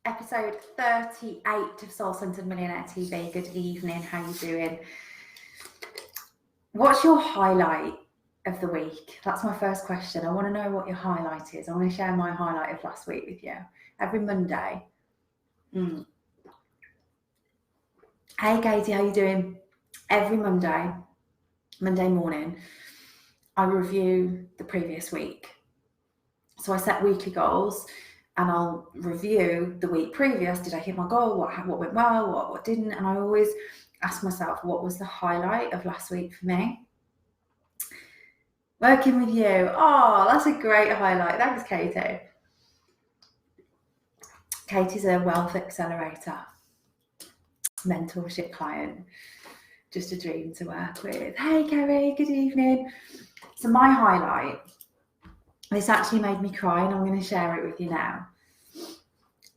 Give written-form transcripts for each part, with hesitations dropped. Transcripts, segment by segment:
episode 38 of Soul Centered Millionaire TV. Good evening, how you doing? What's your highlight of the week? That's my first question. I want to know what your highlight is. I want to share my highlight of last week with you. Every Monday. Hey Katie, how you doing? Every Monday morning, I review the previous week. So I set weekly goals and I'll review the week previous. Did I hit my goal? What went well? What didn't? And I always ask myself, what was the highlight of last week for me? Working with you. Oh, that's a great highlight. Thanks, Katie. Katie's a wealth accelerator, mentorship client. Just a dream to work with. Hey, Kerry, good evening. So my highlight, this actually made me cry and I'm going to share it with you now.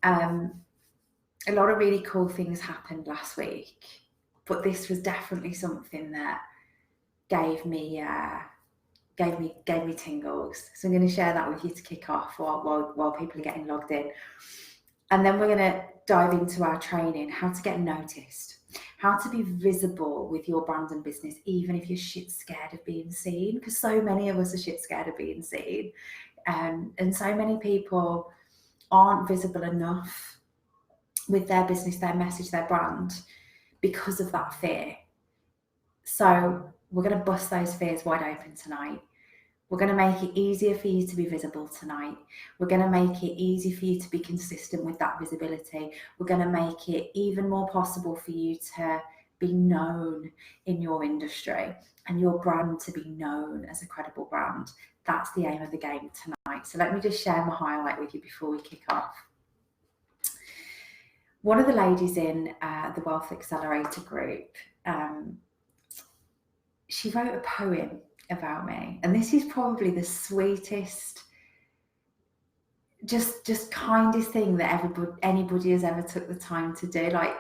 A lot of really cool things happened last week, but this was definitely something that gave me tingles. So I'm going to share that with you to kick off while people are getting logged in. And then we're going to dive into our training, how to get noticed, how to be visible with your brand and business, even if you're shit scared of being seen, because so many of us are shit scared of being seen. And so many people aren't visible enough with their business, their message, their brand, because of that fear. So we're going to bust those fears wide open tonight. We're going to make it easier for you to be visible tonight. We're going to make it easy for you to be consistent with that visibility. We're going to make it even more possible for you to be known in your industry and your brand to be known as a credible brand. That's the aim of the game tonight. So let me just share my highlight with you before we kick off. One of the ladies in the Wealth Accelerator group, she wrote a poem about me, and this is probably the sweetest, just kindest thing that anybody has ever took the time to do. I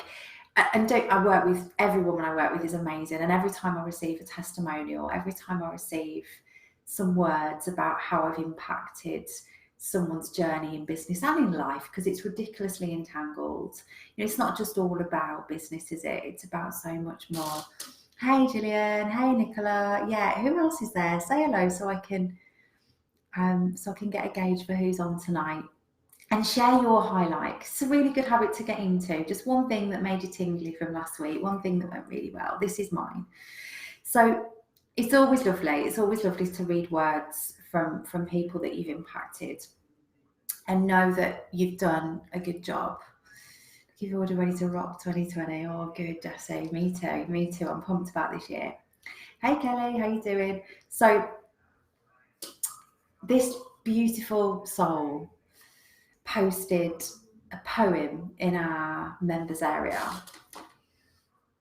work with every woman I work with is amazing, and every time I receive a testimonial, every time I receive some words about how I've impacted someone's journey in business and in life, because it's ridiculously entangled. It's not just all about business, is it? It's about so much more. Hey Gillian, hey Nicola, yeah, who else is there? Say hello so I can get a gauge for who's on tonight, and share your highlight. It's a really good habit to get into. Just one thing that made you tingly from last week, one thing that went really well. This is mine. So it's always lovely. It's always lovely to read words from people that you've impacted and know that you've done a good job. You've already ready to rock 2020. Oh, good, Jessie. Me too. I'm pumped about this year. Hey, Kelly, how you doing? So this beautiful soul posted a poem in our members area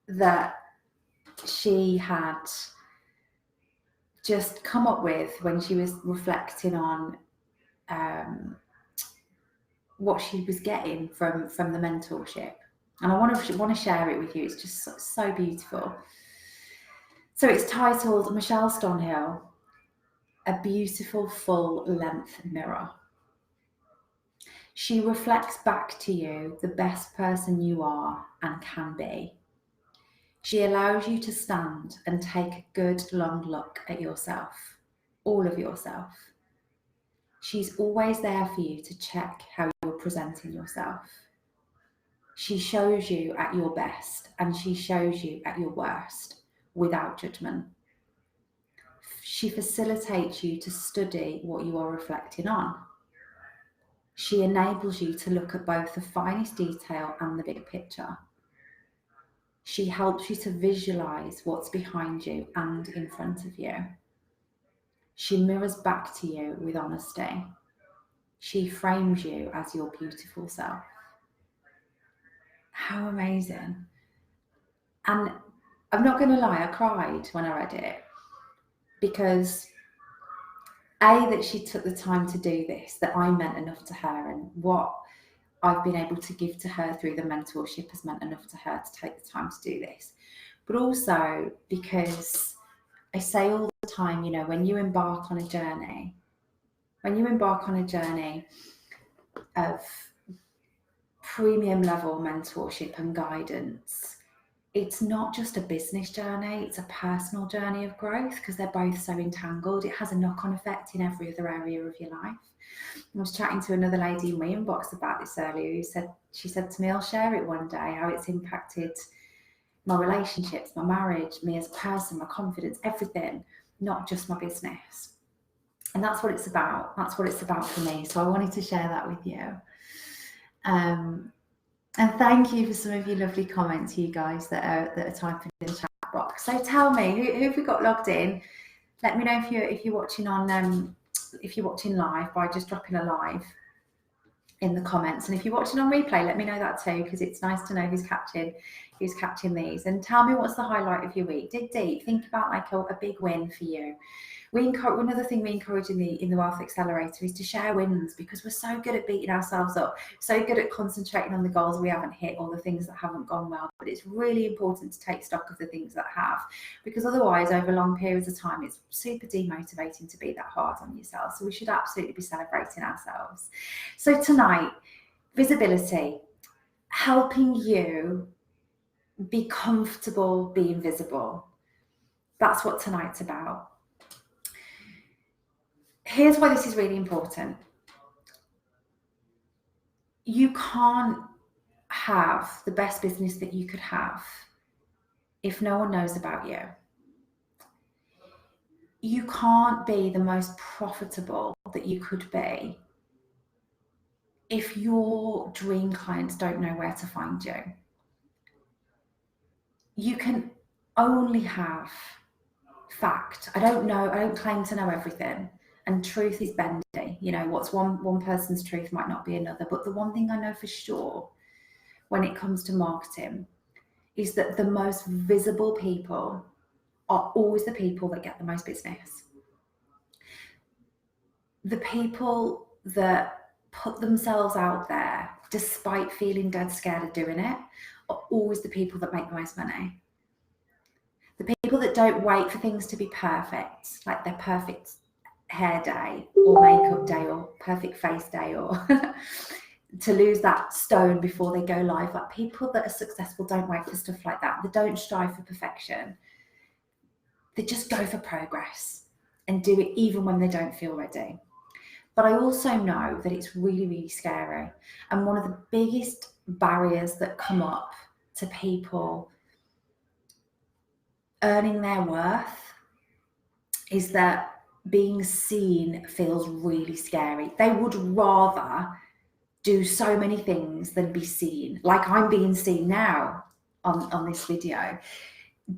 that she had just come up with when she was reflecting on what she was getting from the mentorship, and I want to share it with you. It's just so beautiful. So it's titled Michelle Stonhill, A Beautiful Full Length Mirror. She reflects back to you the best person you are and can be. She allows you to stand and take a good long look at yourself, all of yourself. She's always there for you to check how you're presenting yourself. She shows you at your best and she shows you at your worst without judgment. She facilitates you to study what you are reflecting on. She enables you to look at both the finest detail and the big picture. She helps you to visualize what's behind you and in front of you. She mirrors back to you with honesty. She frames you as your beautiful self. How amazing. And I'm not going to lie, I cried when I read it, because that she took the time to do this, that I meant enough to her, and what I've been able to give to her through the mentorship has meant enough to her to take the time to do this. But also because I say all the time, when you embark on a journey of premium level mentorship and guidance, it's not just a business journey, it's a personal journey of growth, because they're both so entangled. It has a knock-on effect in every other area of your life. I was chatting to another lady in my inbox about this earlier, she said to me, I'll share it one day, how it's impacted my relationships, my marriage, me as a person, my confidence, everything, not just my business. And that's what it's about. That's what it's about for me. So I wanted to share that with you. And thank you for some of your lovely comments, you guys that are typing in the chat box. So tell me, who have we got logged in? Let me know if you're watching on if you're watching live by just dropping a live in the comments, and if you're watching on replay, let me know that too, because it's nice to know who's catching these. And tell me, what's the highlight of your week? Dig deep, think about like a big win for you. Another thing we encourage in the Wealth Accelerator is to share wins, because we're so good at beating ourselves up, so good at concentrating on the goals we haven't hit or the things that haven't gone well. But it's really important to take stock of the things that have, because otherwise over long periods of time it's super demotivating to be that hard on yourself. So we should absolutely be celebrating ourselves. So tonight, visibility, helping you be comfortable being visible. That's what tonight's about. Here's why this is really important. You can't have the best business that you could have if no one knows about you. You can't be the most profitable that you could be if your dream clients don't know where to find you. You can only have fact. I don't claim to know everything. And truth is bendy. You know, what's one person's truth might not be another. But the one thing I know for sure when it comes to marketing is that the most visible people are always the people that get the most business. The people that put themselves out there despite feeling dead scared of doing it are always the people that make the most money. The people that don't wait for things to be perfect, like their perfect hair day or makeup day or perfect face day, or to lose that stone before they go live. Like, people that are successful don't wait for stuff like that. They don't strive for perfection. They just go for progress and do it even when they don't feel ready. But I also know that it's really, really scary. And one of the biggest barriers that come up to people earning their worth is that being seen feels really scary. They would rather do so many things than be seen. Like I'm being seen now on this video.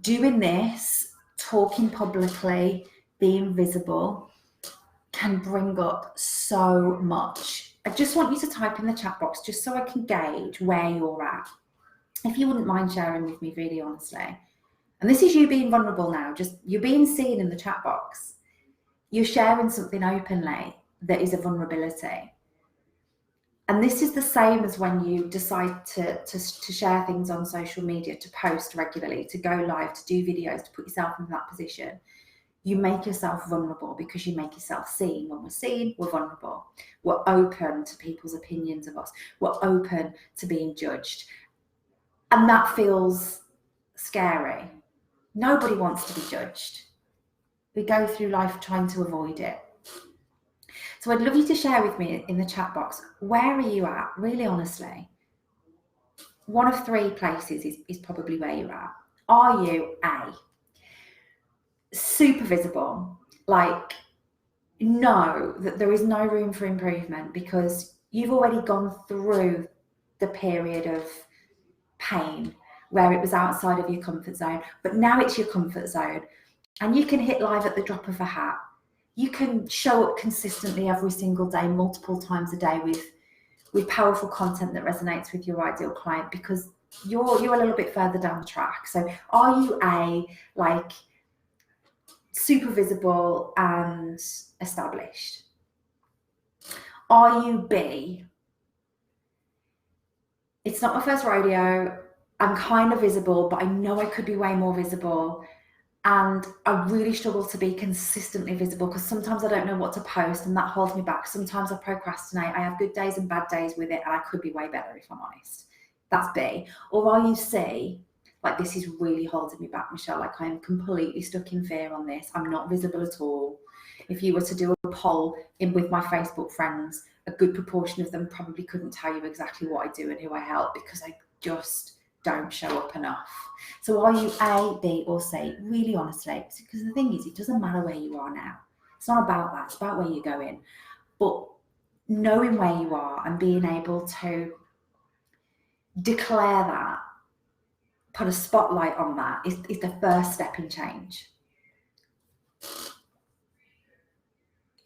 Doing this, talking publicly, being visible can bring up so much. I just want you to type in the chat box just so I can gauge where you're at. If you wouldn't mind sharing with me, really honestly. And this is you being vulnerable now. Just you're being seen in the chat box. You're sharing something openly that is a vulnerability. And this is the same as when you decide to share things on social media, to post regularly, to go live, to do videos, to put yourself in that position. You make yourself vulnerable because you make yourself seen. When we're seen, we're vulnerable. We're open to people's opinions of us. We're open to being judged. And that feels scary. Nobody wants to be judged. We go through life trying to avoid it. So I'd love you to share with me in the chat box, where are you at, really honestly? One of three places is probably where you're at. Are you A, super visible, like know that there is no room for improvement because you've already gone through the period of pain where it was outside of your comfort zone, but now it's your comfort zone and you can hit live at the drop of a hat. You can show up consistently every single day, multiple times a day with powerful content that resonates with your ideal client because you're a little bit further down the track. So are you A, like super visible and established? Are you B, it's not my first rodeo, I'm kind of visible, but I know I could be way more visible. And I really struggle to be consistently visible because sometimes I don't know what to post and that holds me back. Sometimes I procrastinate. I have good days and bad days with it, and I could be way better if I'm honest. That's B. Or are you C? Like, this is really holding me back, Michelle. Like, I am completely stuck in fear on this. I'm not visible at all. If you were to do a poll with my Facebook friends, a good proportion of them probably couldn't tell you exactly what I do and who I help because I just don't show up enough. So are you A, B, or C? Really honestly, because the thing is, it doesn't matter where you are now. It's not about that. It's about where you're going. But knowing where you are and being able to declare that, put a spotlight on that, is the first step in change.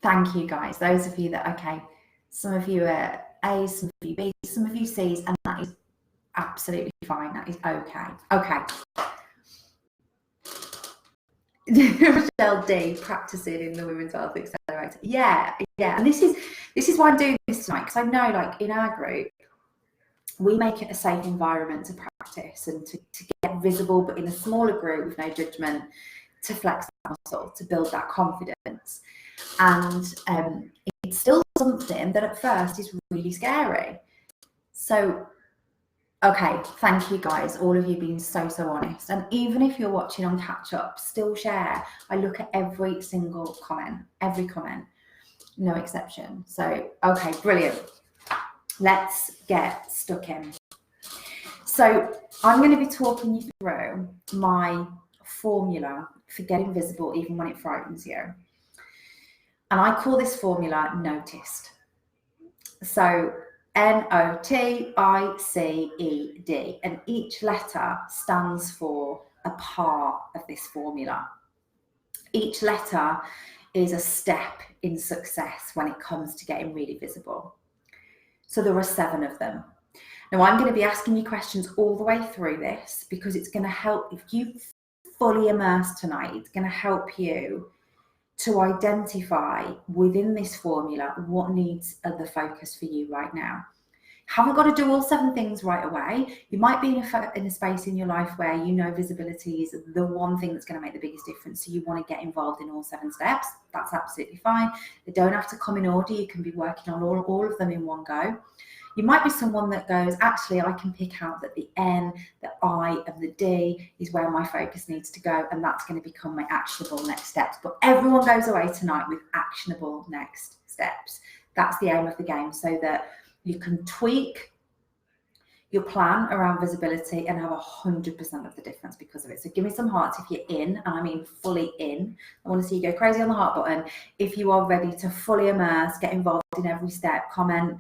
Thank you, guys. Those of you that, okay, some of you are A's, some of you B's, some of you C's, and that is absolutely fine. That is okay. Okay. Michelle D, practicing in the Women's Wealth Accelerator. Yeah. And this is why I'm doing this tonight, because I know, like, in our group, we make it a safe environment to practice and to get visible, but in a smaller group with no judgment, to flex that muscle, to build that confidence. And it's still something that at first is really scary. So, okay, thank you guys, all of you being so honest. And even if you're watching on catch up, still share. I look at every single comment, no exception. So, okay, brilliant. Let's get stuck in. So I'm going to be talking you through my formula for getting visible even when it frightens you. And I call this formula noticed. So NOTICED, and each letter stands for a part of this formula. Each letter is a step in success when it comes to getting really visible. So there are 7 of them. Now I'm going to be asking you questions all the way through this because it's going to help. If you fully immerse tonight, it's going to help you to identify within this formula what needs the focus for you right now. Haven't got to do all 7 things right away. You might be in a space in your life where you know visibility is the one thing that's going to make the biggest difference. So you want to get involved in all 7 steps. That's absolutely fine. They don't have to come in order. You can be working on all of them in one go. You might be someone that goes, actually, I can pick out that the N, the I, and the D is where my focus needs to go, and that's going to become my actionable next steps. But everyone goes away tonight with actionable next steps. That's the aim of the game, so that you can tweak your plan around visibility and have 100% of the difference because of it. So give me some hearts if you're in, and I mean fully in. I want to see you go crazy on the heart button. If you are ready to fully immerse, get involved in every step, comment,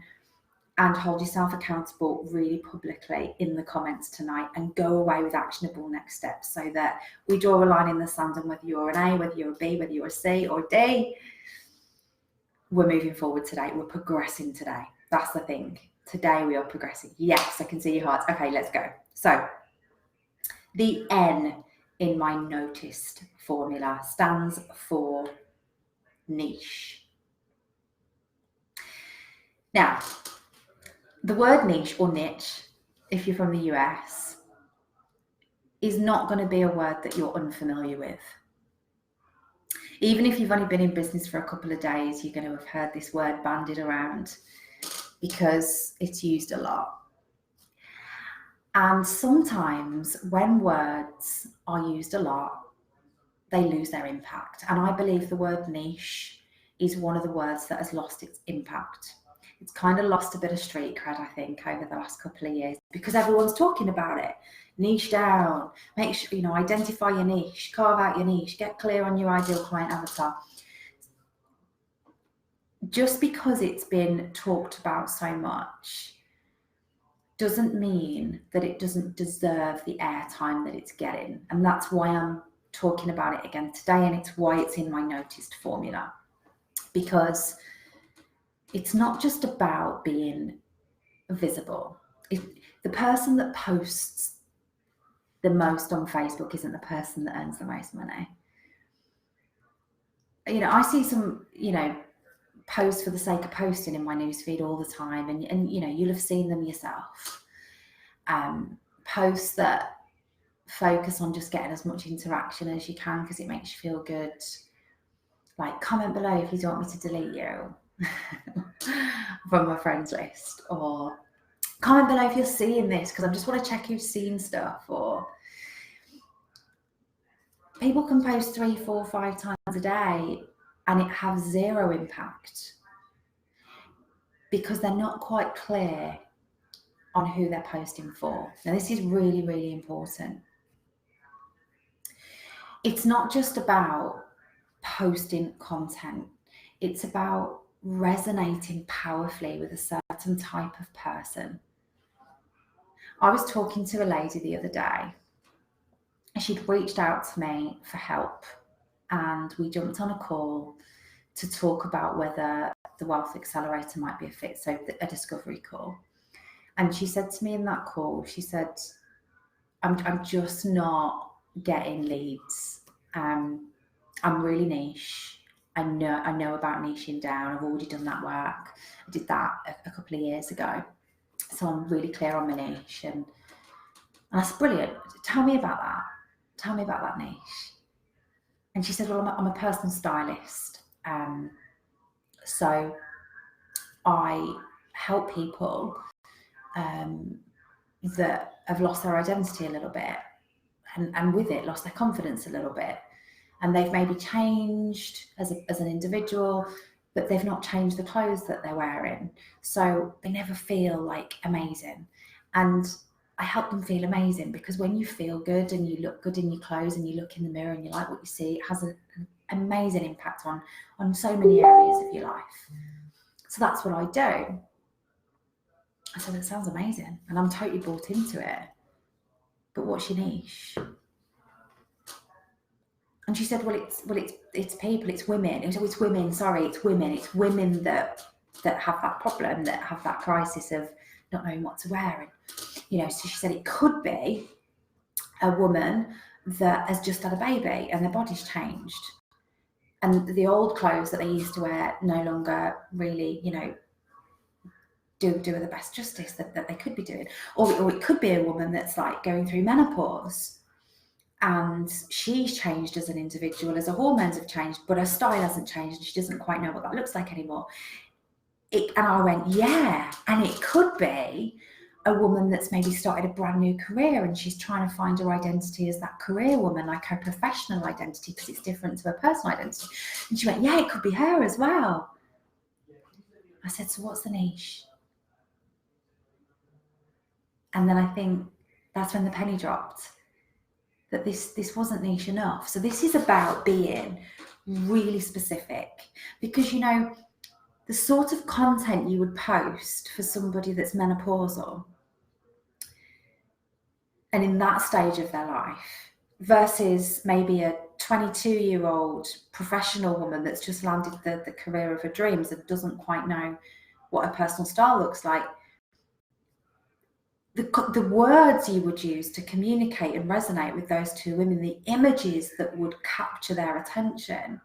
and hold yourself accountable really publicly in the comments tonight, and go away with actionable next steps so that we draw a line in the sand, and whether you're an A, whether you're a B, whether you're a C or a D, we're moving forward today. We're progressing today. That's the thing. Today we are progressing. Yes, I can see your hearts. Okay, let's go. So the N in my noticed formula stands for niche. Now, the word niche or niche, if you're from the US, is not going to be a word that you're unfamiliar with. Even if you've only been in business for a couple of days, you're going to have heard this word bandied around because it's used a lot. And sometimes when words are used a lot, they lose their impact. And I believe the word niche is one of the words that has lost its impact. It's kind of lost a bit of street cred, I think, over the last couple of years because everyone's talking about it. Niche down, make sure, identify your niche, carve out your niche, get clear on your ideal client avatar. Just because it's been talked about so much doesn't mean that it doesn't deserve the airtime that it's getting. And that's why I'm talking about it again today, and it's why it's in my noticed formula. Because it's not just about being visible. The person that posts the most on Facebook isn't the person that earns the most money. I see some, posts for the sake of posting in my newsfeed all the time, and you'll have seen them yourself. Posts that focus on just getting as much interaction as you can because it makes you feel good. Like, comment below if you don't want me to delete you from my friends list, or comment below if you're seeing this because I just want to check who's seen stuff. Or people can post 3, 4, 5 times a day and it has zero impact because they're not quite clear on who they're posting for. Now, this is really, really important. It's not just about posting content. It's about resonating powerfully with a certain type of person. I was talking to a lady the other day. She'd reached out to me for help, and we jumped on a call to talk about whether the Wealth Accelerator might be a fit, so a discovery call. And she said to me in that call, she said, I'm just not getting leads. I'm really niche. I know about niching down. I've already done that work. I did that a couple of years ago. So I'm really clear on my niche. And I said, brilliant. Tell me about that. Tell me about that niche. And she said, well, I'm a personal stylist. So I help people that have lost their identity a little bit, and with it lost their confidence a little bit, and they've maybe changed as an individual, but they've not changed the clothes that they're wearing, so they never feel like amazing. And I help them feel amazing, because when you feel good and you look good in your clothes and you look in the mirror and you like what you see, it has an amazing impact on so many areas of your life. So that's what I do. I said, that sounds amazing, and I'm totally bought into it. But what's your niche? And she said, well, it's people, it's women. It's women. Sorry, it's women. It's women that have that problem, that have that crisis of not knowing what to wear. And so she said it could be a woman that has just had a baby and their body's changed, and the old clothes that they used to wear no longer really, do her the best justice that they could be doing. Or it could be a woman that's like going through menopause, and she's changed as an individual, as her hormones have changed, but her style hasn't changed, and she doesn't quite know what that looks like anymore. And I went, yeah. And it could be a woman that's maybe started a brand new career, and she's trying to find her identity as that career woman, like her professional identity, because it's different to her personal identity. And she went, yeah, it could be her as well. I said, so what's the niche? And then I think that's when the penny dropped, that this wasn't niche enough. So this is about being really specific, because the sort of content you would post for somebody that's menopausal and in that stage of their life, versus maybe a 22-year-old professional woman that's just landed the career of her dreams and doesn't quite know what her personal style looks like. The words you would use to communicate and resonate with those two women, the images that would capture their attention,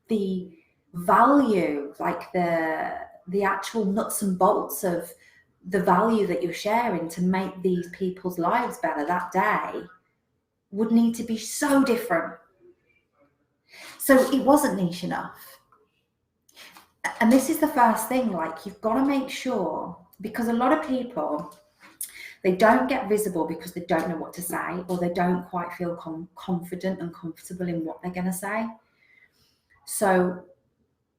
the value, like the actual nuts and bolts of the value that you're sharing to make these people's lives better that day, would need to be so different. So it wasn't niche enough. And this is the first thing, like, you've got to make sure, because a lot of people, they don't get visible because they don't know what to say, or they don't quite feel confident and comfortable in what they're going to say. So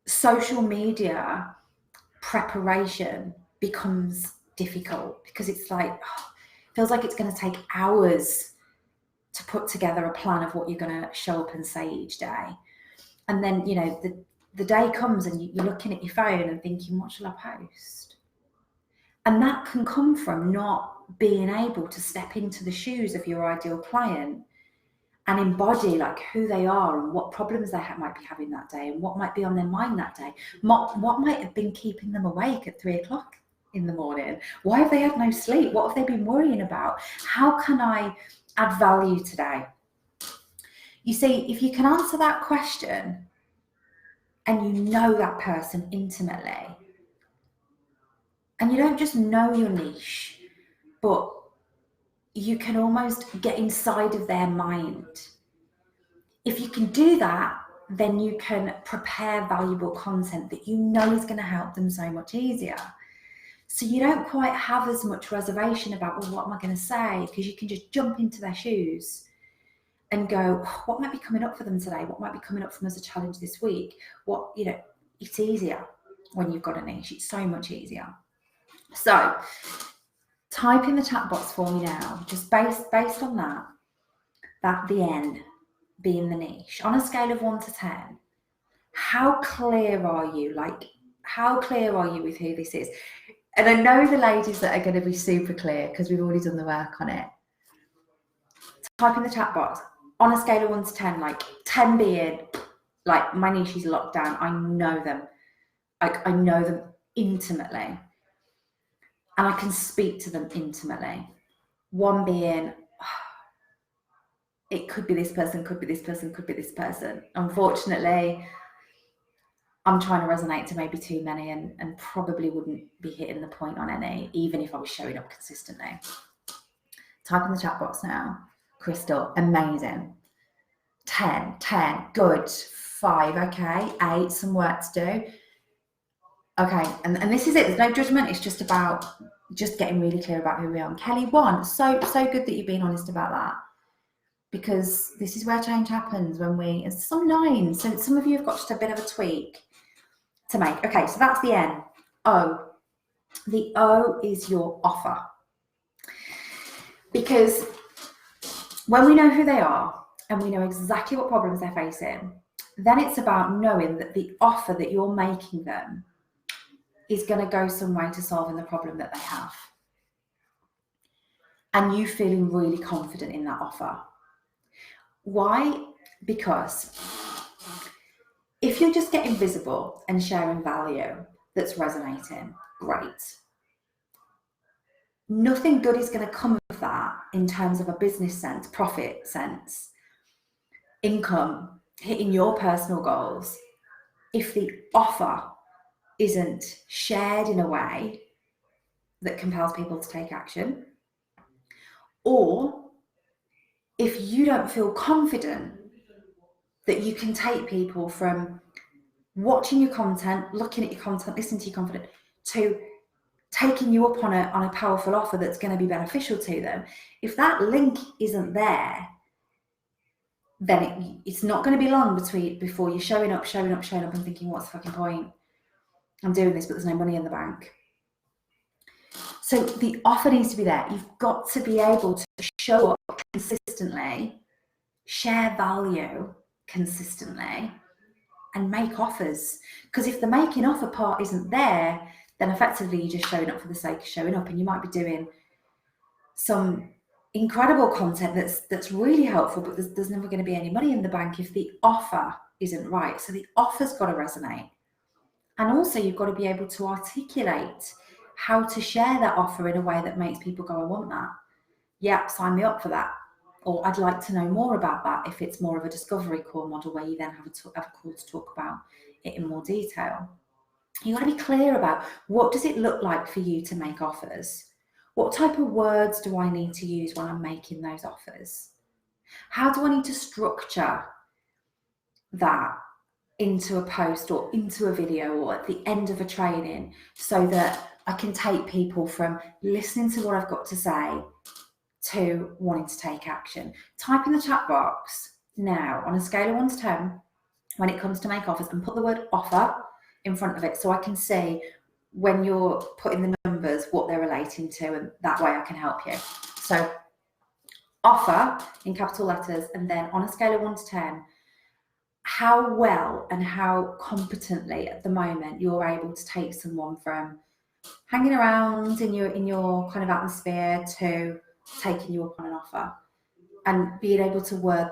social media preparation becomes difficult, because it's like, feels like it's going to take hours to put together a plan of what you're going to show up and say each day. And then, the day comes and you're looking at your phone and thinking, what shall I post? And that can come from not being able to step into the shoes of your ideal client and embody like who they are and what problems they might be having that day, and what might be on their mind that day, what might have been keeping them awake at 3 o'clock in the morning. Why have they had no sleep? What have they been worrying about? How can I add value today? You see, if you can answer that question and you know that person intimately, and you don't just know your niche, but you can almost get inside of their mind. If you can do that, then you can prepare valuable content that you know is going to help them so much easier. So you don't quite have as much reservation about, well, what am I going to say? Because you can just jump into their shoes and go, what might be coming up for them today? What might be coming up for them as a challenge this week? What, you know, it's easier when you've got a niche. It's so much easier. So type in the chat box for me now, just based on that the N being the niche. On a scale of 1 to 10, how clear are you? Like, how clear are you with who this is? And I know the ladies that are going to be super clear because we've already done the work on it. Type in the chat box. On a scale of 1 to 10, like 10 being, like, my niche is locked down. I know them. Like, I know them intimately. And I can speak to them intimately. 1 being, it could be this person, could be this person, could be this person. Unfortunately, I'm trying to resonate to maybe too many and probably wouldn't be hitting the point on any, even if I was showing up consistently. Type in the chat box now. Crystal, amazing. 10, good. 5, okay. 8, some work to do. Okay, and this is it. There's no judgment. It's just about just getting really clear about who we are. And Kelly, 1, so good that you've been honest about that. Because this is where change happens when it's some 9. So some of you have got just a bit of a tweak to make. Okay, so that's the N. O. The O is your offer. Because when we know who they are and we know exactly what problems they're facing, then it's about knowing that the offer that you're making them is going to go some way to solving the problem that they have. And you feeling really confident in that offer. Why? Because if you're just getting visible and sharing value that's resonating, great. Nothing good is going to come of that in terms of a business sense, profit sense, income, hitting your personal goals, if the offer isn't shared in a way that compels people to take action, or if you don't feel confident that you can take people from watching your content, looking at your content, listening to your content, to taking you up on a powerful offer that's going to be beneficial to them, if that link isn't there, then it's not going to be long before you're showing up and thinking, what's the fucking point? I'm doing this, but there's no money in the bank. So the offer needs to be there. You've got to be able to show up consistently, share value consistently, and make offers. Because if the making offer part isn't there, then effectively you're just showing up for the sake of showing up, and you might be doing some incredible content that's really helpful, but there's never going to be any money in the bank if the offer isn't right. So the offer's got to resonate. And also you've got to be able to articulate how to share that offer in a way that makes people go, I want that. Yeah, sign me up for that. Or I'd like to know more about that if it's more of a discovery call model where you then have a call to talk about it in more detail. You've got to be clear about what does it look like for you to make offers? What type of words do I need to use when I'm making those offers? How do I need to structure that into a post or into a video or at the end of a training so that I can take people from listening to what I've got to say to wanting to take action? Type in the chat box now on a scale of 1 to 10 when it comes to make offers, and put the word offer in front of it so I can see when you're putting the numbers what they're relating to, and that way I can help you. So offer in capital letters, and then on a scale of 1 to 10, how well and how competently at the moment you're able to take someone from hanging around in your kind of atmosphere to taking you up on an offer, and being able to word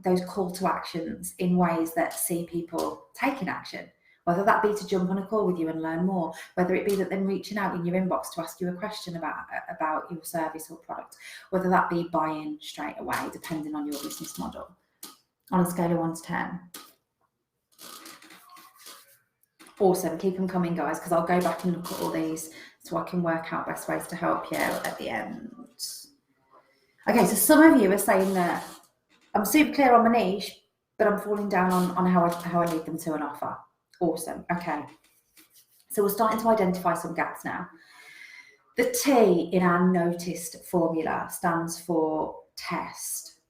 those call to actions in ways that see people taking action, whether that be to jump on a call with you and learn more, whether it be that them reaching out in your inbox to ask you a question about your service or product, whether that be buying straight away, depending on your business model. On a scale of 1 to 10. Awesome, keep them coming, guys, because I'll go back and look at all these so I can work out best ways to help you at the end. Okay, so some of you are saying that I'm super clear on my niche, but I'm falling down on how I lead them to an offer. Awesome. Okay. So we're starting to identify some gaps now. The T in our noticed formula stands for test.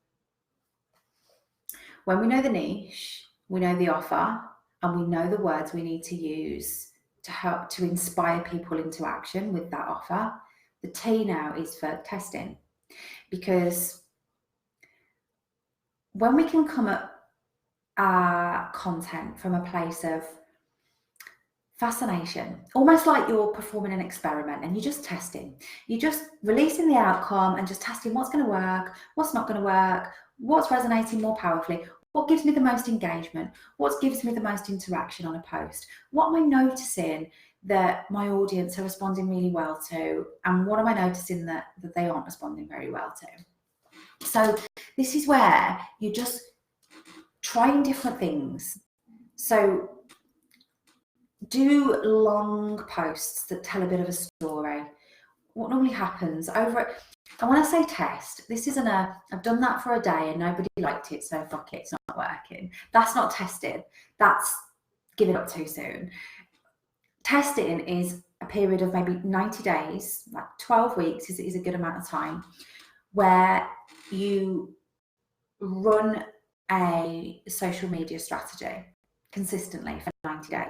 When we know the niche, we know the offer, and we know the words we need to use to help to inspire people into action with that offer, the T now is for testing. Because when we can come at our content from a place of fascination, almost like you're performing an experiment and you're just testing. You're just releasing the outcome and just testing what's going to work, what's not going to work, what's resonating more powerfully, what gives me the most engagement, what gives me the most interaction on a post, what am I noticing that my audience are responding really well to, and what am I noticing that they aren't responding very well to. So this is where you're just trying different things. So do long posts that tell a bit of a story. What normally happens over it, and when I say test, this isn't I've done that for a day and nobody liked it, so fuck it, it's not working. That's not testing. That's giving up too soon. Testing is a period of maybe 90 days, like 12 weeks is a good amount of time, where you run a social media strategy consistently for 90 days.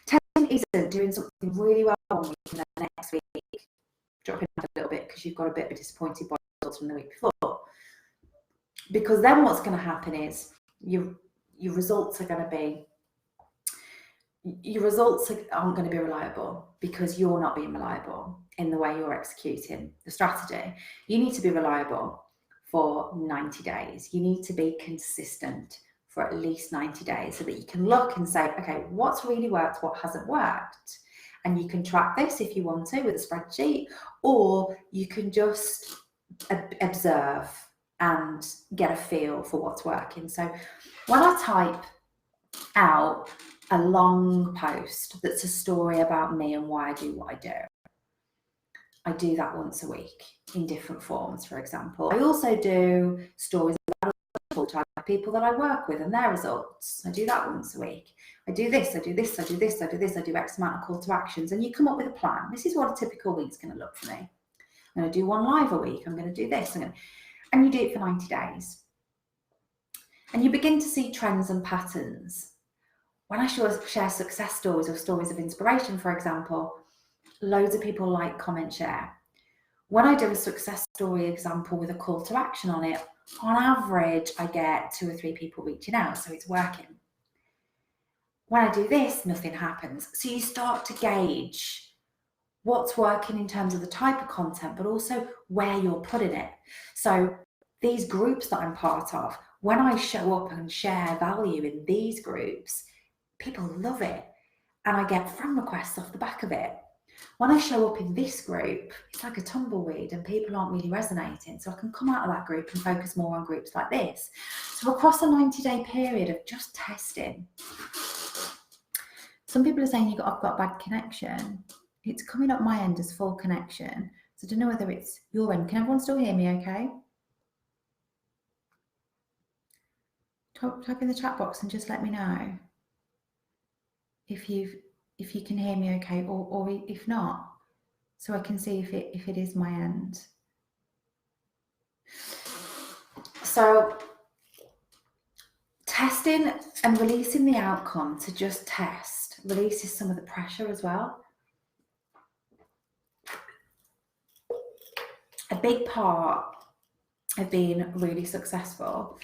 Testing isn't doing something really well one week and then next week dropping off a little bit because you've got a bit of a disappointed body results from the week before. Because then what's going to happen is your results are going to be, aren't going to be reliable because you're not being reliable in the way you're executing the strategy. You need to be reliable for 90 days. You need to be consistent for at least 90 days so that you can look and say, okay, what's really worked, what hasn't worked? And you can track this if you want to with a spreadsheet, or you can just observe and get a feel for what's working. So when I type out a long post that's a story about me and why I do what I do that once a week in different forms, for example. I also do stories about full-time people that I work with and their results. I do that once a week. I do this, I do this, I do this, I do this, I do X amount of call to actions, and you come up with a plan. This is what a typical week's going to look for me. I'm going to do one live a week. I'm going to do this. And you do it for 90 days. And you begin to see trends and patterns. When I share success stories or stories of inspiration, for example, loads of people like, comment, share. When I do a success story example with a call to action on it, on average, I get 2 or 3 people reaching out, so it's working. When I do this, nothing happens. So you start to gauge what's working in terms of the type of content, but also where you're putting it. So these groups that I'm part of, when I show up and share value in these groups, people love it. And I get friend requests off the back of it. When I show up in this group, it's like a tumbleweed and people aren't really resonating. So I can come out of that group and focus more on groups like this. So across a 90-day period of just testing, some people are saying I've got a bad connection. It's coming up my end as full connection. So I don't know whether it's your end. Can everyone still hear me okay? Type in the chat box and just let me know if you can hear me okay, or if not, so I can see if it is my end. So testing and releasing the outcome to just test releases some of the pressure as well. A big part of being really successful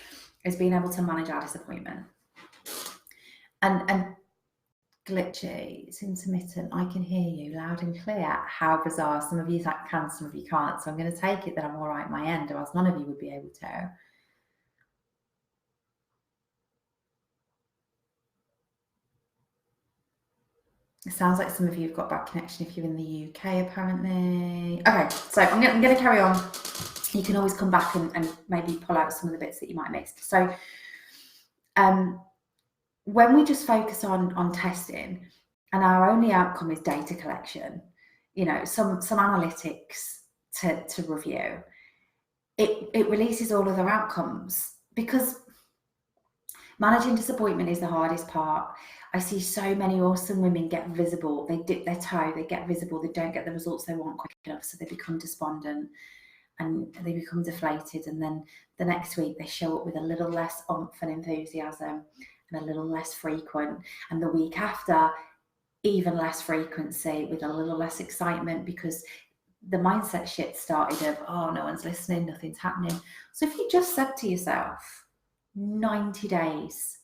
is being able to manage our disappointment. And glitchy, it's intermittent, I can hear you loud and clear. How bizarre. Some of you can, some of you can't. So I'm going to take it that I'm all right at my end, or else none of you would be able to. It sounds like some of you have got bad connection if you're in the UK, apparently. Okay, so I'm going to carry on. You can always come back and maybe pull out some of the bits that you might have missed. So when we just focus on testing and our only outcome is data collection, some analytics to review, it releases all other outcomes, because managing disappointment is the hardest part. I see so many awesome women get visible. They dip their toe, they get visible, they don't get the results they want quick enough, so they become despondent and they become deflated. And then the next week they show up with a little less oomph and enthusiasm and a little less frequent. And the week after, even less frequency with a little less excitement, because the mindset shit started of, oh, no one's listening, nothing's happening. So if you just said to yourself, 90 days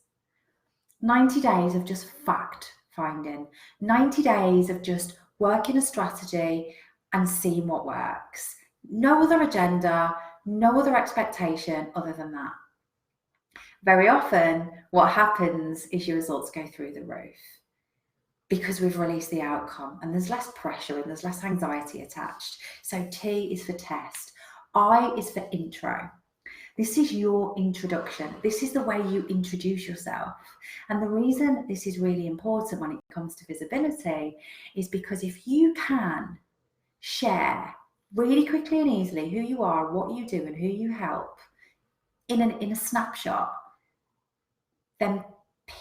of just fact finding, 90 days of just working a strategy and seeing what works. No other agenda, no other expectation other than that. Very often, what happens is your results go through the roof because we've released the outcome, and there's less pressure and there's less anxiety attached. So T is for test. I is for intro. This is your introduction. This is the way you introduce yourself. And the reason this is really important when it comes to visibility is because if you can share really quickly and easily who you are, what you do, and who you help in a snapshot, then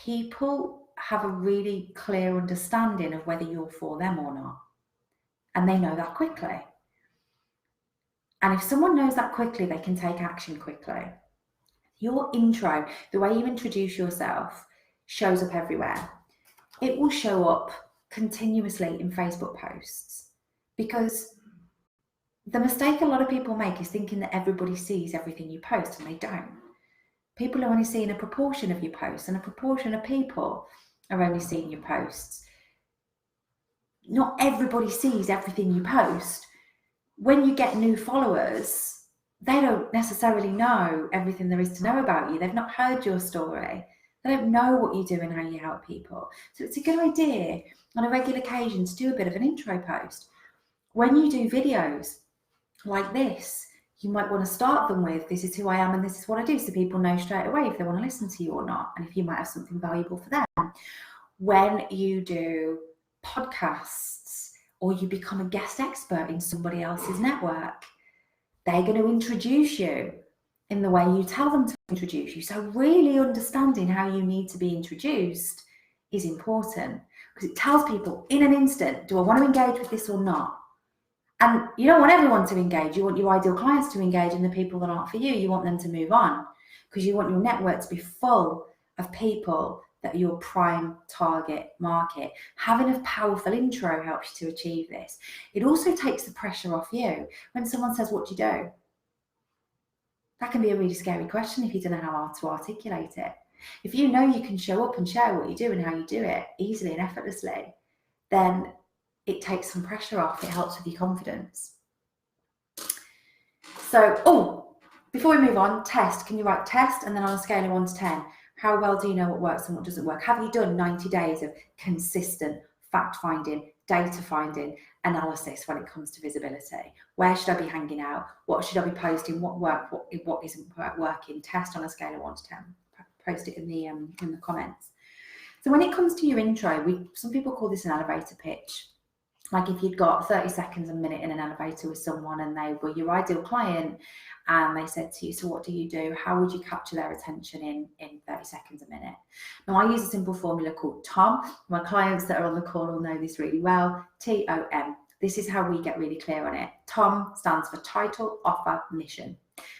people have a really clear understanding of whether you're for them or not. And they know that quickly. And if someone knows that quickly, they can take action quickly. Your intro, the way you introduce yourself, shows up everywhere. It will show up continuously in Facebook posts, because the mistake a lot of people make is thinking that everybody sees everything you post, and they don't. People are only seeing a proportion of your posts, and a proportion of people are only seeing your posts. Not everybody sees everything you post. When you get new followers, they don't necessarily know everything there is to know about you. They've not heard your story. They don't know what you do and how you help people. So it's a good idea on a regular occasion to do a bit of an intro post. When you do videos like this, you might want to start them with, this is who I am and this is what I do, so people know straight away if they want to listen to you or not, and if you might have something valuable for them. When you do podcasts or you become a guest expert in somebody else's network, they're going to introduce you in the way you tell them to introduce you. So really understanding how you need to be introduced is important, because it tells people in an instant, do I want to engage with this or not? And you don't want everyone to engage. You want your ideal clients to engage, and the people that aren't for you, you want them to move on, because you want your network to be full of people that are your prime target market. Having a powerful intro helps you to achieve this. It also takes the pressure off you. When someone says, what do you do? That can be a really scary question if you don't know how to articulate it. If you know you can show up and share what you do and how you do it easily and effortlessly, then it takes some pressure off. It helps with your confidence. So, before we move on, test. Can you write test? And then on a scale of 1 to 10, how well do you know what works and what doesn't work? Have you done 90 days of consistent fact-finding, data-finding analysis when it comes to visibility? Where should I be hanging out? What should I be posting? What work? What isn't working? Test on a scale of 1 to 10. Post it in the comments. So when it comes to your intro, some people call this an elevator pitch. Like if you'd got 30 seconds, a minute in an elevator with someone and they were your ideal client and they said to you, so what do you do? How would you capture their attention in 30 seconds, a minute? Now, I use a simple formula called TOM. My clients that are on the call will know this really well. TOM. This is how we get really clear on it. TOM stands for title, offer, mission.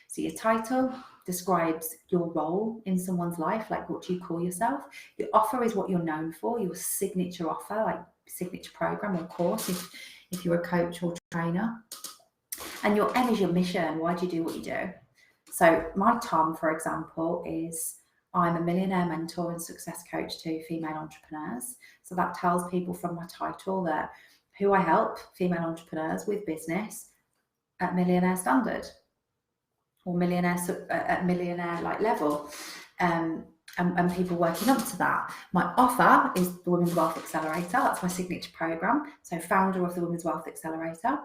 So your title describes your role in someone's life, like what do you call yourself? Your offer is what you're known for, your signature offer, like signature program or course if you're a coach or trainer. And your M is your mission. Why do you do what you do? So my TOM, for example, is I'm a millionaire mentor and success coach to female entrepreneurs. So that tells people from my title that who I help female entrepreneurs with business at millionaire standard or at millionaire like level. And people working up to that. My offer is the Women's Wealth Accelerator. That's my signature program. So founder of the Women's Wealth Accelerator.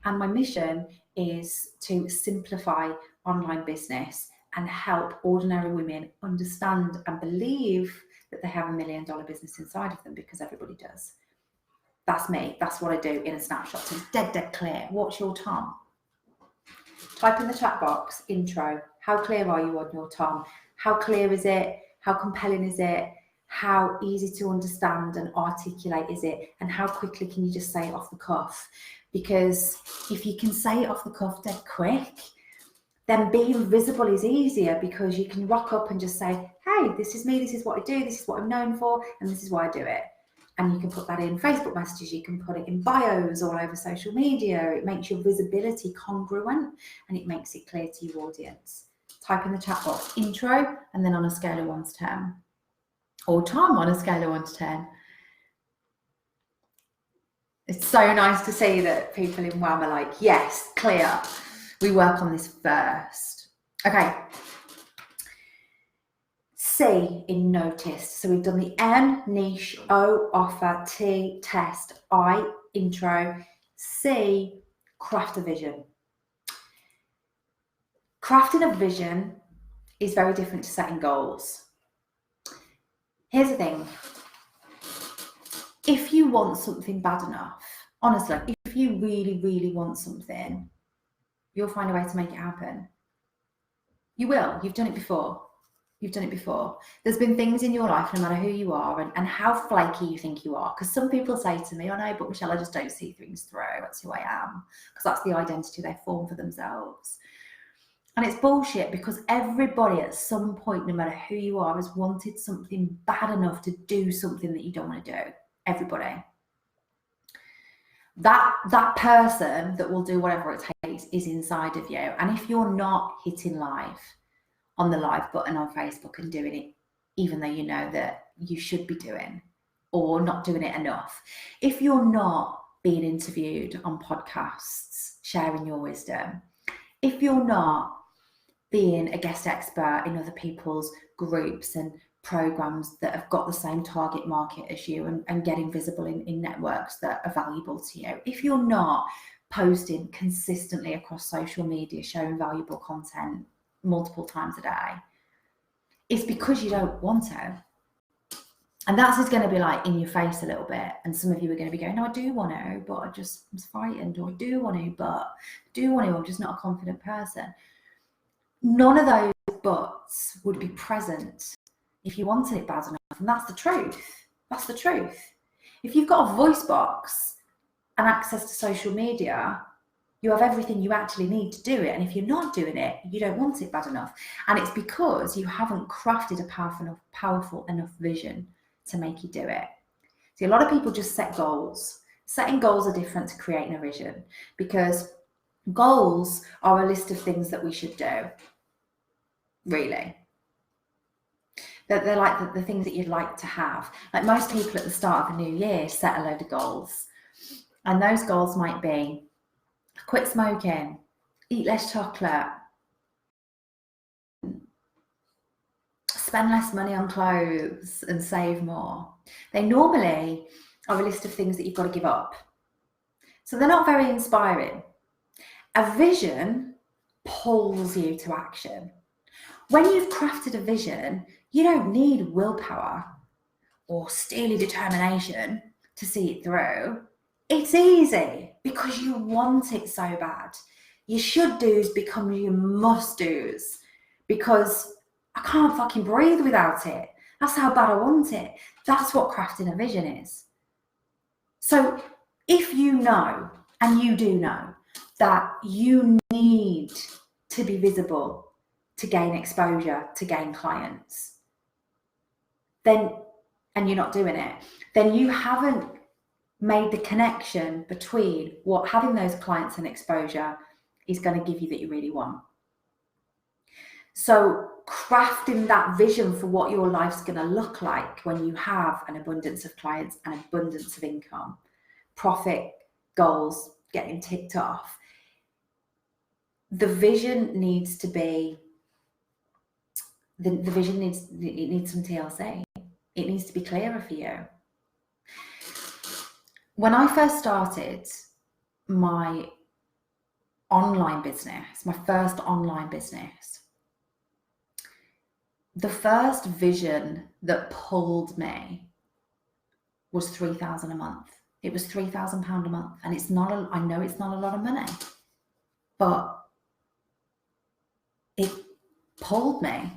And my mission is to simplify online business and help ordinary women understand and believe that they have $1 million business inside of them, because everybody does. That's me. That's what I do in a snapshot. So dead clear. What's your TOM? Type in the chat box, intro. How clear are you on your Tom? How clear is it? How compelling is it? How easy to understand and articulate is it? And how quickly can you just say it off the cuff? Because if you can say it off the cuff dead quick, then being visible is easier, because you can rock up and just say, hey, this is me, this is what I do, this is what I'm known for, and this is why I do it. And you can put that in Facebook messages, you can put it in bios all over social media. It makes your visibility congruent and it makes it clear to your audience. Type in the chat box, intro, and then on a scale of 1 to 10. Or Tom on a scale of 1 to 10. It's so nice to see that people in WAM are like, yes, clear. We work on this first. Okay. C in notice. So we've done the N, niche, O, offer, T, test, I, intro, C, craft a vision. Crafting a vision is very different to setting goals. Here's the thing. If you want something bad enough, honestly, if you really, really want something, you'll find a way to make it happen. You will. You've done it before. You've done it before. There's been things in your life, no matter who you are and how flaky you think you are. Because some people say to me, oh no, but Michelle, I just don't see things through. That's who I am. Because that's the identity they form for themselves. And it's bullshit, because everybody at some point, no matter who you are, has wanted something bad enough to do something that you don't want to do. Everybody. That person that will do whatever it takes is inside of you. And if you're not hitting live on the live button on Facebook and doing it, even though you know that you should be doing, or not doing it enough, if you're not being interviewed on podcasts, sharing your wisdom, if you're not being a guest expert in other people's groups and programs that have got the same target market as you and getting visible in networks that are valuable to you, if you're not posting consistently across social media, sharing valuable content multiple times a day, it's because you don't want to. And that's just going to be like in your face a little bit. And some of you are going to be going, no, I do want to, but I'm frightened, or I do want to, but I do want to, I'm just not a confident person. None of those buts would be present if you wanted it bad enough. And that's the truth. That's the truth. If you've got a voice box and access to social media, you have everything you actually need to do it. And if you're not doing it, you don't want it bad enough. And it's because you haven't crafted a powerful enough vision to make you do it. See, a lot of people just set goals. Setting goals are different to creating a vision, because goals are a list of things that we should do. Really. They're like the things that you'd like to have. Like most people at the start of a new year set a load of goals. And those goals might be quit smoking, eat less chocolate, spend less money on clothes and save more. They normally are a list of things that you've got to give up. So they're not very inspiring. A vision pulls you to action. When you've crafted a vision, you don't need willpower or steely determination to see it through. It's easy because you want it so bad. Your should do's become your must do's, because I can't fucking breathe without it. That's how bad I want it. That's what crafting a vision is. So if you know, and you do know, that you need to be visible to gain exposure, to gain clients, then, and you're not doing it, then you haven't made the connection between what having those clients and exposure is going to give you that you really want. So crafting that vision for what your life's going to look like when you have an abundance of clients, an abundance of income, profit, goals getting ticked off. The vision needs to be, the vision needs some TLC. It needs to be clearer for you. When I first started my online business, my first online business, the first vision that pulled me was $3,000 a month. It was £3,000 a month. And it's not, I know it's not a lot of money, but it pulled me.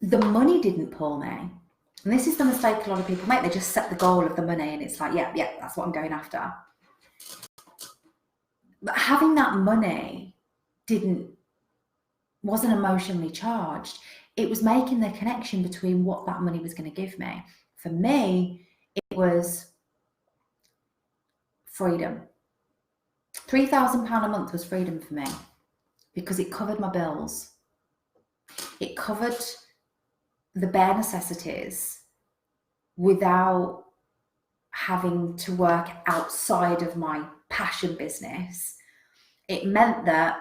The money didn't pull me. And this is the mistake a lot of people make. They just set the goal of the money and it's like, yeah, that's what I'm going after. But having that money wasn't emotionally charged. It was making the connection between what that money was going to give me. For me, it was freedom. £3,000 a month was freedom for me because it covered my bills. It covered the bare necessities without having to work outside of my passion business. It meant that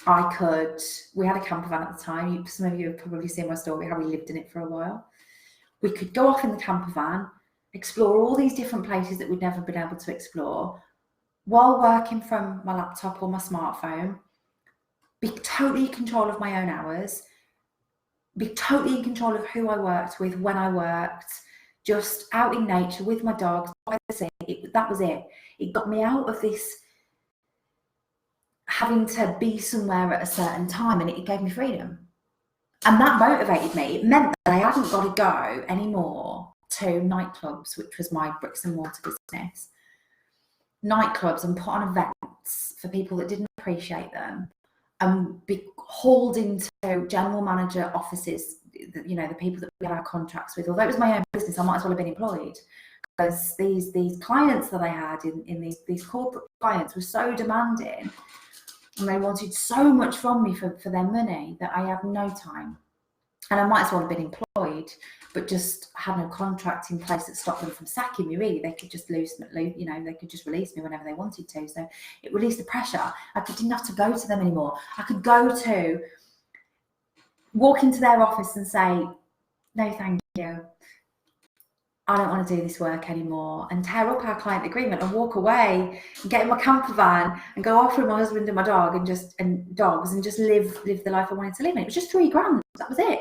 we had a camper van at the time. Some of you have probably seen my story, how we lived in it for a while. We could go off in the camper van, explore all these different places that we'd never been able to explore while working from my laptop or my smartphone, be totally in control of my own hours, be totally in control of who I worked with, when I worked, just out in nature with my dogs. That was it. It got me out of this having to be somewhere at a certain time, and it gave me freedom. And that motivated me. It meant that I hadn't got to go anymore to nightclubs, which was my bricks and mortar business. Nightclubs and put on events for people that didn't appreciate them, and be hauled into general manager offices, the people that we had our contracts with. Although it was my own business, I might as well have been employed, because these clients that I had in these corporate clients were so demanding, and they wanted so much from me for their money that I had no time. And I might as well have been employed, but just had no contract in place that stopped them from sacking me, really. They could just they could just release me whenever they wanted to. So it released the pressure. I didn't have to go to them anymore. I could walk into their office and say, no, thank you. I don't want to do this work anymore, and tear up our client agreement and walk away and get in my camper van and go off with my husband and my dog and dogs and just live the life I wanted to live. And it was just £3,000. That was it.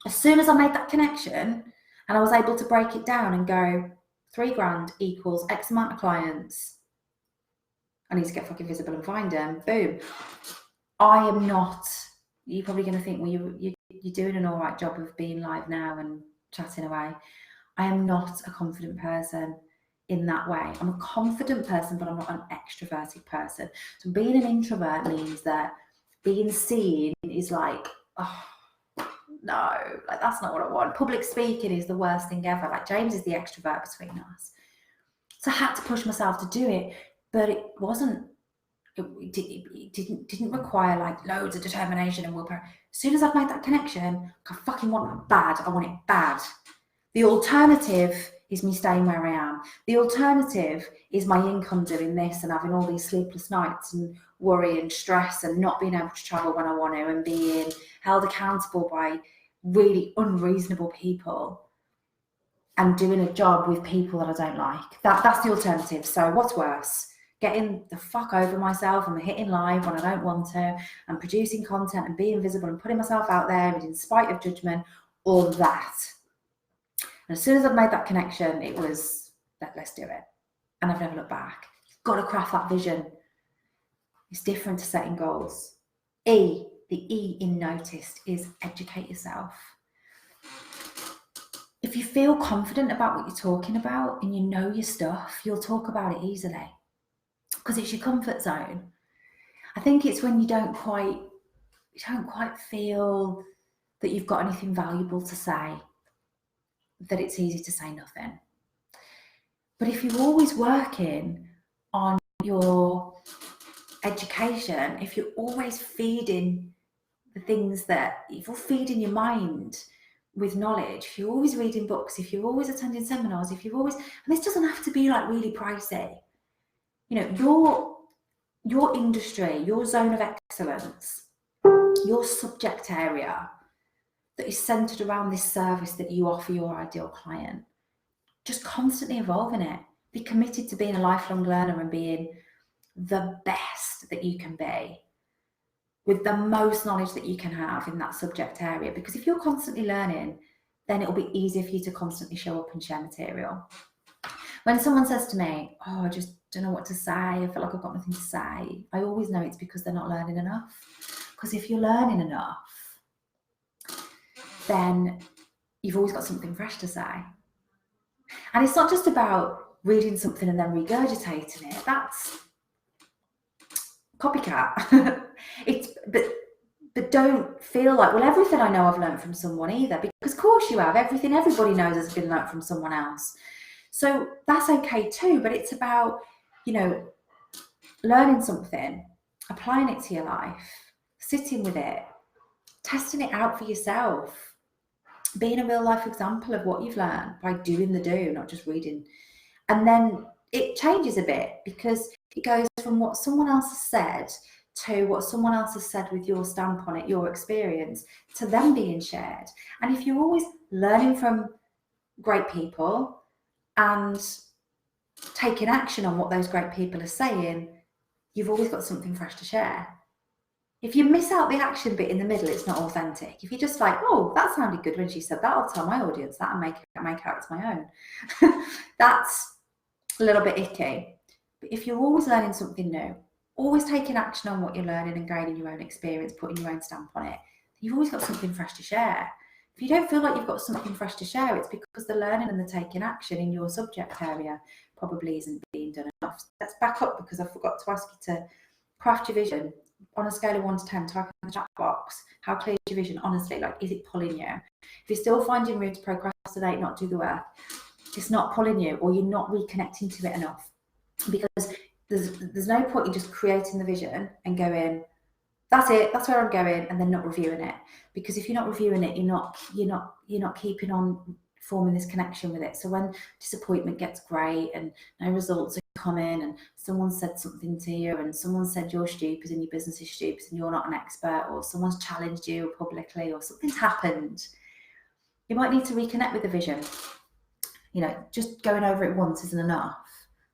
As soon as I made that connection and I was able to break it down and go, £3,000 equals X amount of clients, I need to get fucking visible and find them. Boom. I am not. You're probably going to think, well, you're doing an all right job of being live now and chatting away. I am not a confident person in that way. I'm a confident person, but I'm not an extroverted person. So being an introvert means that being seen is like, oh, no, like that's not what I want. Public speaking is the worst thing ever. Like James is the extrovert between us. So I had to push myself to do it, but it didn't require like loads of determination and willpower. As soon as I've made that connection, I fucking want it bad. I want it bad. The alternative is me staying where I am. The alternative is my income doing this and having all these sleepless nights and worry and stress and not being able to travel when I want to and being held accountable by really unreasonable people and doing a job with people that I don't like. That's the alternative. So what's worse? Getting the fuck over myself and hitting live when I don't want to, and producing content and being visible and putting myself out there and in spite of judgment, all of that. And as soon as I've made that connection, it was, let's do it. And I've never looked back. You've got to craft that vision. It's different to setting goals. The E in noticed is educate yourself. If you feel confident about what you're talking about and you know your stuff, you'll talk about it easily because it's your comfort zone. I think it's when you don't quite feel that you've got anything valuable to say that it's easy to say nothing. But if you're always working on your education, if you're always feeding the things if you're feeding your mind with knowledge, if you're always reading books, if you're always attending seminars, and this doesn't have to be like really pricey. Your industry, your zone of excellence, your subject area that is centered around this service that you offer your ideal client, just constantly evolving it. Be committed to being a lifelong learner and being the best that you can be with the most knowledge that you can have in that subject area. Because if you're constantly learning, then it'll be easier for you to constantly show up and share material. When someone says to me, oh, I just don't know what to say, I feel like I've got nothing to say, I always know it's because they're not learning enough. Because if you're learning enough, then you've always got something fresh to say. And it's not just about reading something and then regurgitating it. That's copycat. But don't feel like, well, everything I know I've learned from someone either, because of course you have. Everything everybody knows has been learned from someone else. So that's okay too, but it's about, you know, learning something, applying it to your life, sitting with it, testing it out for yourself, being a real life example of what you've learned by doing the do, not just reading. And then it changes a bit, because it goes from what someone else has said to what someone else has said with your stamp on it, your experience, to them being shared. And if you're always learning from great people and taking action on what those great people are saying, you've always got something fresh to share. If you miss out the action bit in the middle, it's not authentic. If you're just like, oh, that sounded good when she said that, I'll tell my audience that and make out it's my own. That's a little bit icky. But if you're always learning something new, always taking action on what you're learning and gaining your own experience, putting your own stamp on it, you've always got something fresh to share. If you don't feel like you've got something fresh to share, it's because the learning and the taking action in your subject area probably isn't being done enough. Let's back up, because I forgot to ask you to craft your vision. On a scale of 1 to 10, type in the chat box, how clear is your vision? Honestly, like, is it pulling you? If you're still finding room to procrastinate, not do the work, it's not pulling you, or you're not reconnecting to it enough. Because there's no point in just creating the vision and going, that's it, that's where I'm going, and then not reviewing it. Because if you're not reviewing it, you're not keeping on forming this connection with it. So when disappointment gets great and no results are coming, and someone said something to you, and someone said you're stupid and your business is stupid and you're not an expert, or someone's challenged you publicly, or something's happened, you might need to reconnect with the vision. You know, just going over it once isn't enough.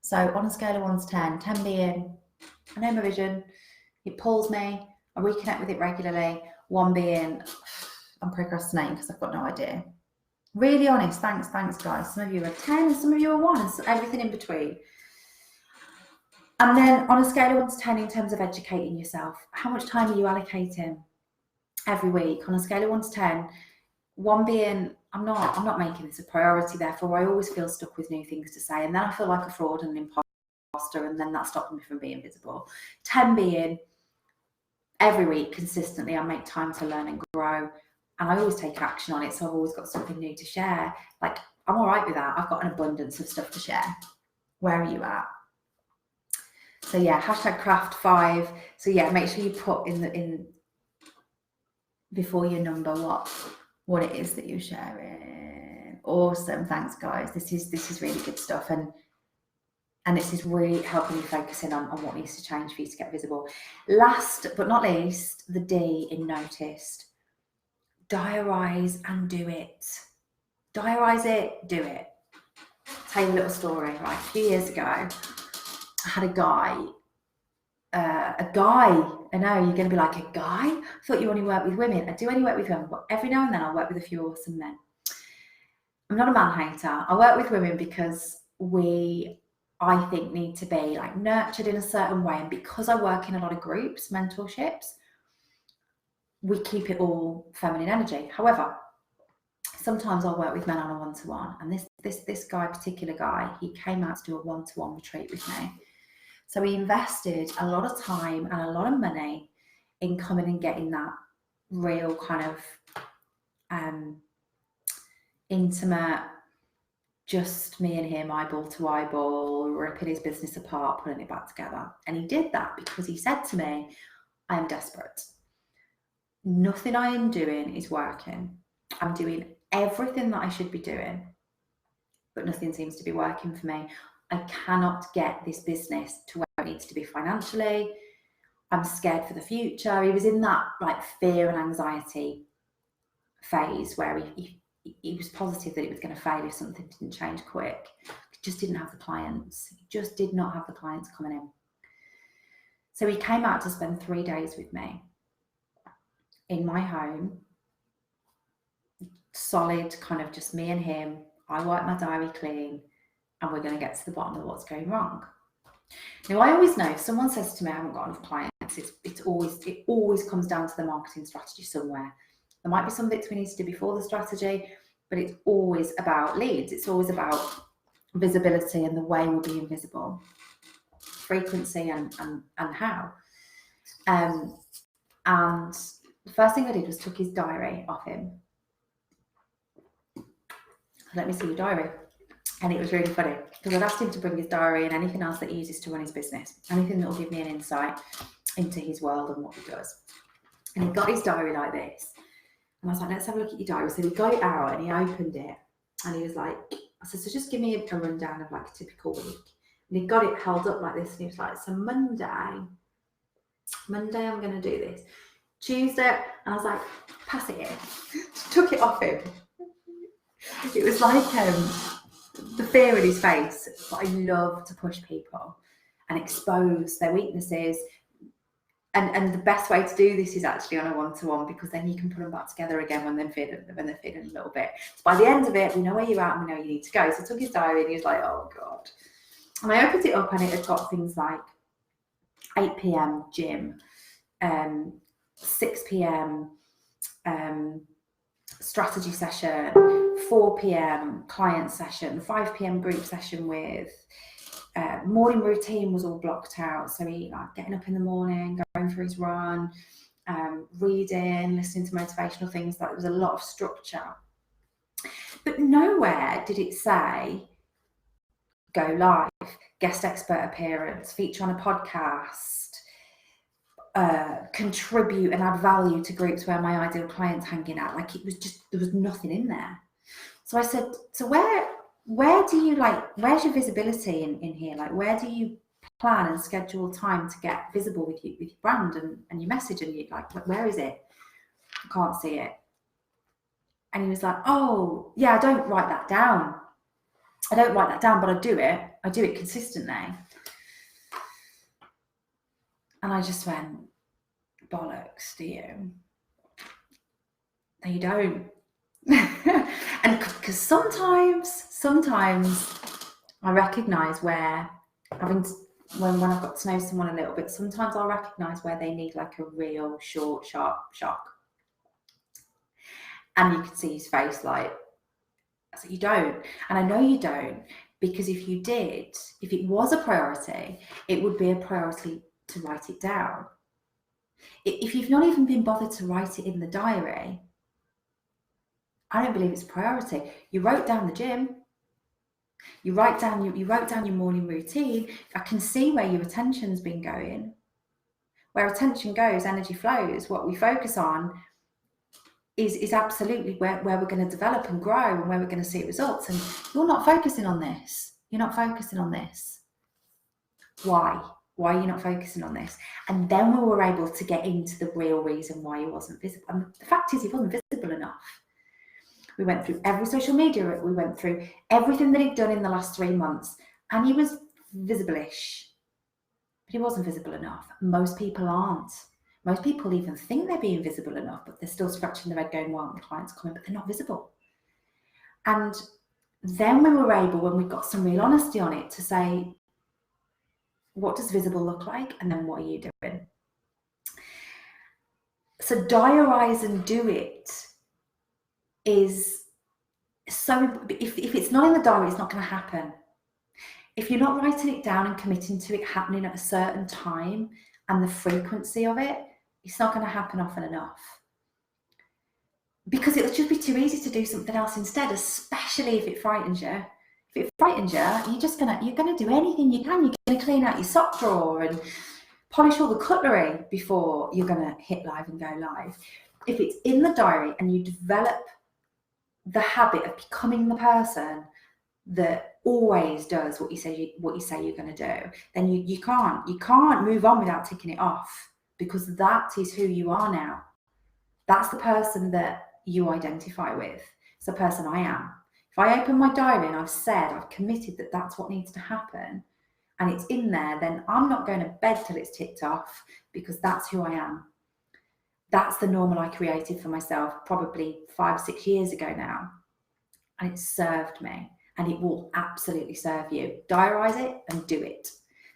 So on a scale of 1 to 10, 10 being, I know my vision, it pulls me, I reconnect with it regularly. 1 being, I'm procrastinating because I've got no idea. Really honest. Thanks guys. Some of you are 10, some of you are 1, and everything in between. And then on a scale of 1 to 10, in terms of educating yourself, how much time are you allocating every week? On a scale of 1 to 10, 1 being, I'm not making this a priority, therefore I always feel stuck with new things to say, and then I feel like a fraud and an imposter, and then that stops me from being visible. 10 being, every week consistently I make time to learn and grow, and I always take action on it, so I've always got something new to share. Like, I'm all right with that. I've got an abundance of stuff to share. Where are you at? So yeah, hashtag craft 5. So yeah, make sure you put in before your number what it is that you're sharing. Awesome. Thanks guys. This is really good stuff, and this is really helping you focus in on what needs to change for you to get visible. Last but not least, the D in noticed. Diarise and do it. Diarise it, do it. I'll tell you a little story. Right, a few years ago, I had a guy. I know you're going to be like, a guy? I thought you only work with women. I do only work with women, but every now and then I'll work with a few awesome men. I'm not a man hater. I work with women because I think need to be like nurtured in a certain way, and because I work in a lot of groups, mentorships, we keep it all feminine energy. However, sometimes I'll work with men on a one-to-one, and this particular guy, he came out to do a one-to-one retreat with me. So he invested a lot of time and a lot of money in coming and getting that real kind of intimate, just me and him, eyeball to eyeball, ripping his business apart, putting it back together. And he did that because he said to me, I am desperate. Nothing I am doing is working. I'm doing everything that I should be doing, but nothing seems to be working for me. I cannot get this business to where it needs to be financially. I'm scared for the future. He was in that like fear and anxiety phase where he was positive that it was going to fail if something didn't change quick. He just didn't have the clients. He just did not have the clients coming in. So he came out to spend 3 days with me in my home. Solid, kind of just me and him. I wipe my diary clean, and we're going to get to the bottom of what's going wrong. Now, I always know if someone says to me, I haven't got enough clients, it always always comes down to the marketing strategy somewhere. There might be some bits we need to do before the strategy, but it's always about leads. It's always about visibility and the way we're being visible, frequency and how. And the first thing I did was took his diary off him. Let me see your diary. And it was really funny because I'd asked him to bring his diary and anything else that he uses to run his business, anything that will give me an insight into his world and what he does. And he got his diary like this. And I was like, let's have a look at your diary. So he got it out and he opened it and he was like, I said, so just give me a rundown of like a typical week. And he got it held up like this and he was like, so Monday I'm going to do this. Tuesday, and I was like, pass it in. Took it off him. It was like the fear in his face. But I love to push people and expose their weaknesses. And the best way to do this is actually on a one-to-one, because then you can put them back together again when they're feeling a little bit. So by the end of it, we know where you're at and we know you need to go. So I took his diary and he was like, oh God. And I opened it up and it had got things like 8 p.m. gym, 6 p.m. Strategy session, 4 p.m. client session, 5 p.m. group session with morning routine was all blocked out. So he like getting up in the morning, going for his run, reading, listening to motivational things. Like there was a lot of structure. But nowhere did it say go live, guest expert appearance, feature on a podcast, contribute and add value to groups where my ideal clients hanging out. Like it was just, there was nothing in there. So I said, so where do you where's your visibility in here? Like where do you plan and schedule time to get visible with your brand and your message, and you like, where is it? I can't see it. And he was like, oh yeah, I don't write that down, but I do it consistently. And I just went, bollocks, do you? No, you don't. And because sometimes I recognise where when I've got to know someone a little bit, sometimes I'll recognise where they need like a real short, sharp shock. And you can see his face like, I said, you don't. And I know you don't, because if you did, if it was a priority, it would be a priority to write it down. If you've not even been bothered to write it in the diary, I don't believe it's a priority. You wrote down the gym. You wrote down your morning routine. I can see where your attention's been going. Where attention goes, energy flows. What we focus on is absolutely where we're going to develop and grow and where we're going to see results. And you're not focusing on this. You're not focusing on this. Why? Why are you not focusing on this? And then we were able to get into the real reason why he wasn't visible. And the fact is, he wasn't visible enough. We went through every social media. We went through everything that he'd done in the last 3 months. And he was visible-ish. But he wasn't visible enough. Most people aren't. Most people even think they're being visible enough, but they're still scratching their head going, well, the client's coming, but they're not visible. And then we were able, when we got some real honesty on it, to say, what does visible look like? And then what are you doing? So diarise and do it is so, if it's not in the diary, it's not going to happen. If you're not writing it down and committing to it happening at a certain time and the frequency of it, it's not going to happen often enough. Because it'll just be too easy to do something else instead, especially if it frightens you. If it frightens you, you're gonna do anything you can. You're gonna clean out your sock drawer and polish all the cutlery before you're gonna hit live and go live. If it's in the diary and you develop the habit of becoming the person that always does what you say you're going to do, then you can't move on without ticking it off, because that is who you are now. That's the person that you identify with. It's the person I am. If I open my diary and I've committed that that's what needs to happen, and it's in there, then I'm not going to bed till it's ticked off, because that's who I am. That's the normal I created for myself probably 5-6 years ago now. And it served me, and it will absolutely serve you. Diarise it and do it.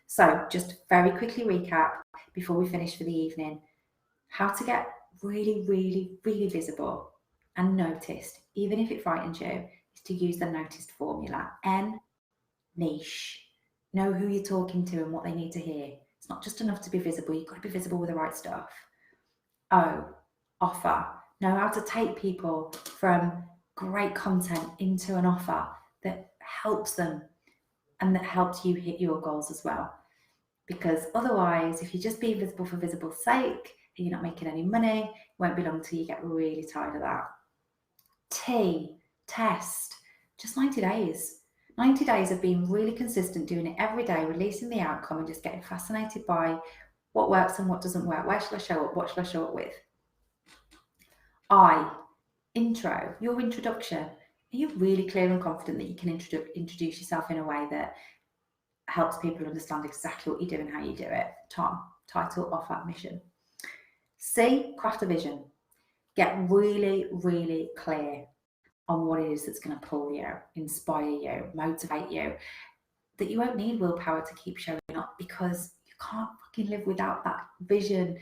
So just very quickly recap before we finish for the evening. How to get really, really, really visible and noticed, even if it frightens you, is to use the noticed formula. N, niche. Know who you're talking to and what they need to hear. It's not just enough to be visible, you've got to be visible with the right stuff. O, offer. Know how to take people from great content into an offer that helps them and that helps you hit your goals as well. Because otherwise, if you just be visible for visible's sake and you're not making any money, it won't be long till you get really tired of that. T, test. Just 90 days. 90 days of being really consistent, doing it every day, releasing the outcome and just getting fascinated by what works and what doesn't work. Where shall I show up? What shall I show up with? I, intro, your introduction. Are you really clear and confident that you can introduce yourself in a way that helps people understand exactly what you do and how you do it? Tom, title, offer, mission. C, craft a vision. Get really, really clear on what it is that's going to pull you, inspire you, motivate you, that you won't need willpower to keep showing up, because you can't fucking live without that vision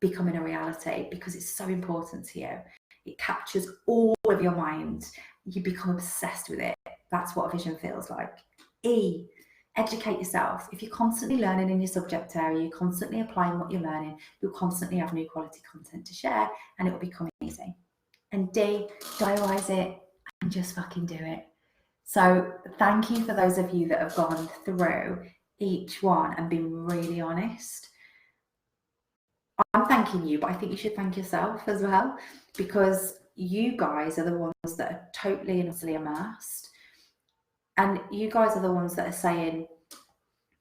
becoming a reality, because it's so important to you. It captures all of your mind. You become obsessed with it. That's what a vision feels like. E, educate yourself. If you're constantly learning in your subject area, you're constantly applying what you're learning, you'll constantly have new quality content to share and it will become easy. And D, diarise it and just fucking do it. So thank you for those of you that have gone through each one and been really honest. I'm thanking you, but I think you should thank yourself as well, because you guys are the ones that are totally and utterly immersed. And you guys are the ones that are saying,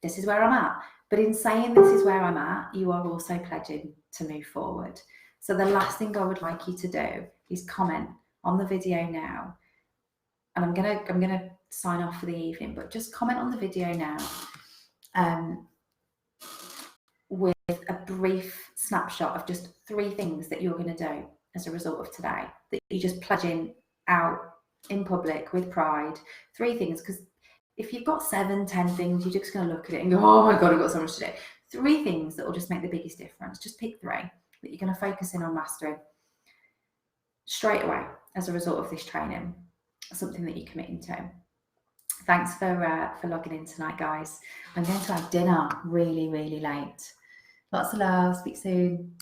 this is where I'm at. But in saying this is where I'm at, you are also pledging to move forward. So the last thing I would like you to do is comment on the video now. And I'm gonna sign off for the evening, but just comment on the video now with a brief snapshot of just 3 things that you're going to do as a result of today, that you're just pledging out in public with pride. 3 things, because if you've got 7, 10 things, you're just going to look at it and go, oh my God, I've got so much to do. 3 things that will just make the biggest difference. Just pick 3 that you're going to focus in on mastering straight away as a result of this training, something that you're committing to. Thanks for logging in tonight, guys. I'm going to have dinner really, really late. Lots of love. Speak soon.